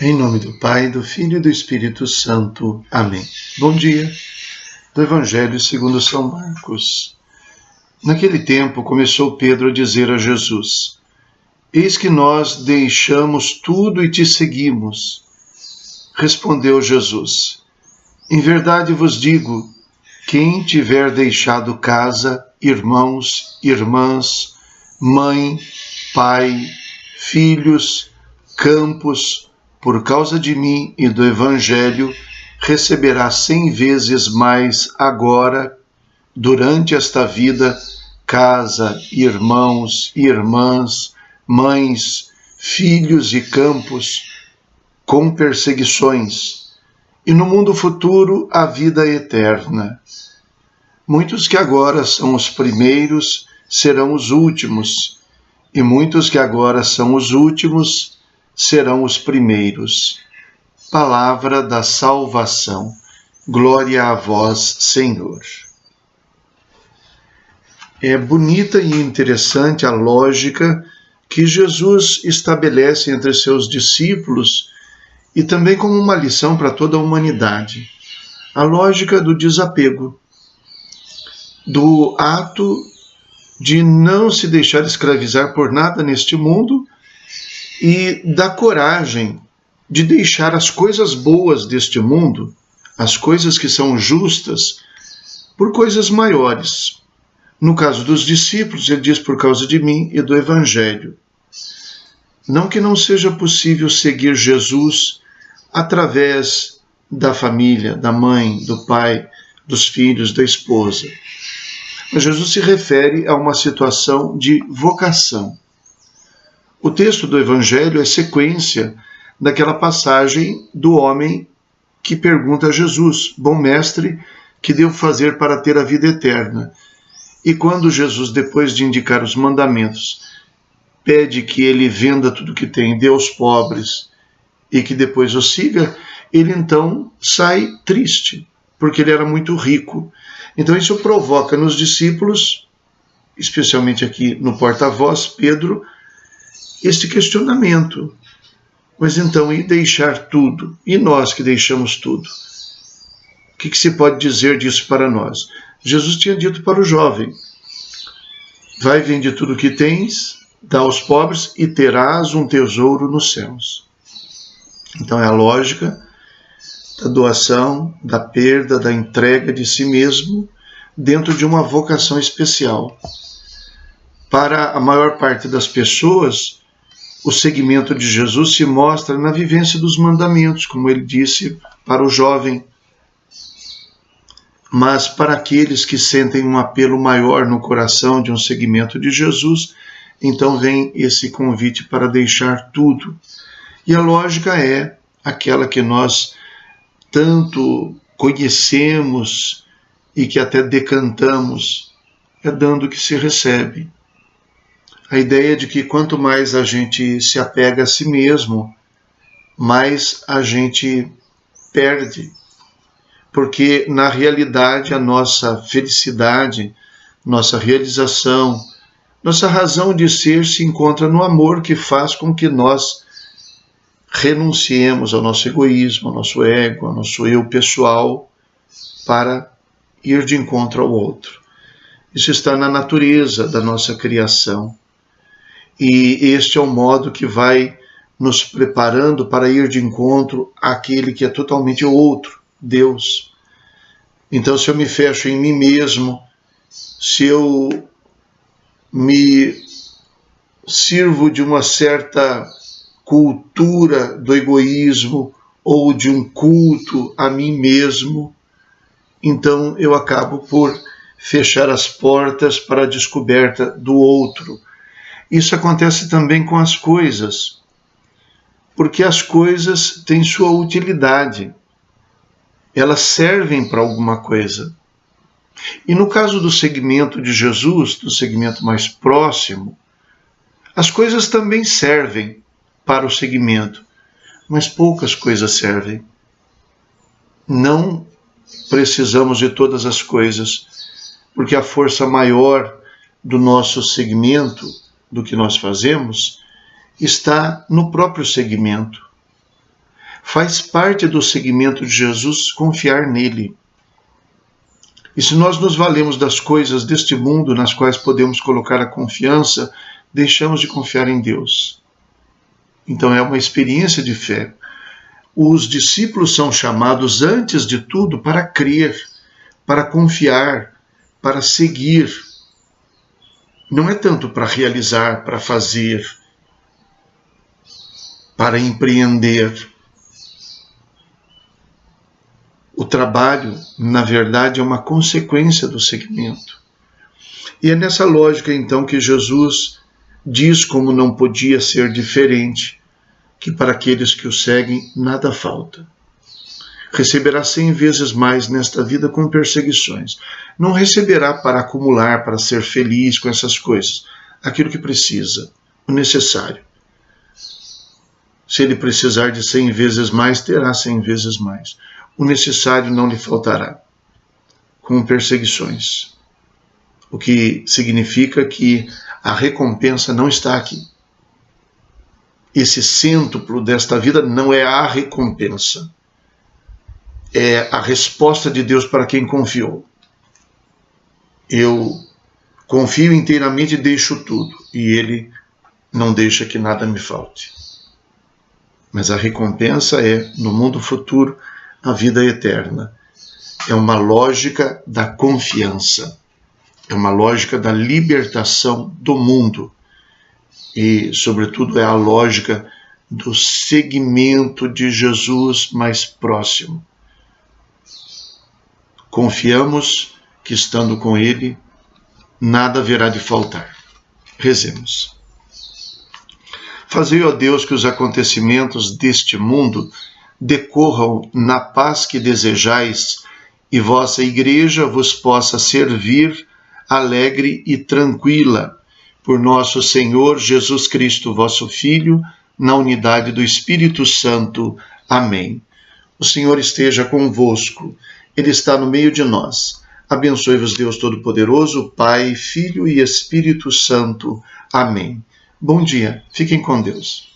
Em nome do Pai, do Filho e do Espírito Santo. Amém. Bom dia. Do Evangelho segundo São Marcos. Naquele tempo começou Pedro a dizer a Jesus: Eis que nós deixamos tudo e te seguimos. Respondeu Jesus: Em verdade vos digo, quem tiver deixado casa, irmãos, irmãs, mãe, pai, filhos, campos, por causa de mim e do Evangelho, receberá 100 vezes mais agora, durante esta vida, casa, irmãos, irmãs, mães, filhos e campos, com perseguições, e no mundo futuro a vida eterna. Muitos que agora são os primeiros serão os últimos, e muitos que agora são os últimos serão os primeiros. Palavra da salvação. Glória a vós, Senhor. É bonita e interessante a lógica que Jesus estabelece entre seus discípulos e também como uma lição para toda a humanidade. A lógica do desapego, do ato de não se deixar escravizar por nada neste mundo e da coragem de deixar as coisas boas deste mundo, as coisas que são justas, por coisas maiores. No caso dos discípulos, ele diz por causa de mim e do Evangelho. Não que não seja possível seguir Jesus através da família, da mãe, do pai, dos filhos, da esposa. Mas Jesus se refere a uma situação de vocação. O texto do Evangelho é sequência daquela passagem do homem que pergunta a Jesus: Bom mestre, que devo fazer para ter a vida eterna? E quando Jesus, depois de indicar os mandamentos, pede que ele venda tudo que tem, dê aos pobres e que depois o siga, ele então sai triste, porque ele era muito rico. Então isso provoca nos discípulos, especialmente aqui no porta-voz, Pedro, este questionamento. Mas então, e deixar tudo? E nós que deixamos tudo? O que se pode dizer disso para nós? Jesus tinha dito para o jovem: vai, vende tudo o que tens, dá aos pobres e terás um tesouro nos céus. Então é a lógica da doação, da perda, da entrega de si mesmo dentro de uma vocação especial. Para a maior parte das pessoas, o seguimento de Jesus se mostra na vivência dos mandamentos, como ele disse para o jovem. Mas para aqueles que sentem um apelo maior no coração de um seguimento de Jesus, então vem esse convite para deixar tudo. E a lógica é aquela que nós tanto conhecemos e que até decantamos: é dando que se recebe. A ideia de que quanto mais a gente se apega a si mesmo, mais a gente perde. Porque, na realidade, a nossa felicidade, nossa realização, nossa razão de ser se encontra no amor que faz com que nós renunciemos ao nosso egoísmo, ao nosso ego, ao nosso eu pessoal, para ir de encontro ao outro. Isso está na natureza da nossa criação. E este é o modo que vai nos preparando para ir de encontro àquele que é totalmente outro, Deus. Então, se eu me fecho em mim mesmo, se eu me sirvo de uma certa cultura do egoísmo ou de um culto a mim mesmo, então eu acabo por fechar as portas para a descoberta do outro. Isso acontece também com as coisas, porque as coisas têm sua utilidade. Elas servem para alguma coisa. E no caso do seguimento de Jesus, do seguimento mais próximo, as coisas também servem para o seguimento, mas poucas coisas servem. Não precisamos de todas as coisas, porque a força maior do nosso seguimento, do que nós fazemos, está no próprio seguimento. Faz parte do seguimento de Jesus confiar nele. E se nós nos valemos das coisas deste mundo nas quais podemos colocar a confiança, deixamos de confiar em Deus. Então é uma experiência de fé. Os discípulos são chamados, antes de tudo, para crer, para confiar, para seguir. Não é tanto para realizar, para fazer, para empreender. O trabalho, na verdade, é uma consequência do seguimento. E é nessa lógica, então, que Jesus diz, como não podia ser diferente, que para aqueles que o seguem nada falta. Receberá 100 vezes mais nesta vida com perseguições. Não receberá para acumular, para ser feliz com essas coisas. Aquilo que precisa, o necessário. Se ele precisar de 100 vezes mais, terá 100 vezes mais. O necessário não lhe faltará, com perseguições. O que significa que a recompensa não está aqui. Esse cêntuplo desta vida não é a recompensa. É a resposta de Deus para quem confiou. Eu confio inteiramente e deixo tudo, e Ele não deixa que nada me falte. Mas a recompensa é, no mundo futuro, a vida eterna. É uma lógica da confiança. É uma lógica da libertação do mundo. E, sobretudo, é a lógica do seguimento de Jesus mais próximo. Confiamos que, estando com Ele, nada haverá de faltar. Rezemos. Fazei, ó Deus, que os acontecimentos deste mundo decorram na paz que desejais e vossa Igreja vos possa servir alegre e tranquila, por nosso Senhor Jesus Cristo, vosso Filho, na unidade do Espírito Santo. Amém. O Senhor esteja convosco. Ele está no meio de nós. Abençoe-vos Deus Todo-Poderoso, Pai, Filho e Espírito Santo. Amém. Bom dia. Fiquem com Deus.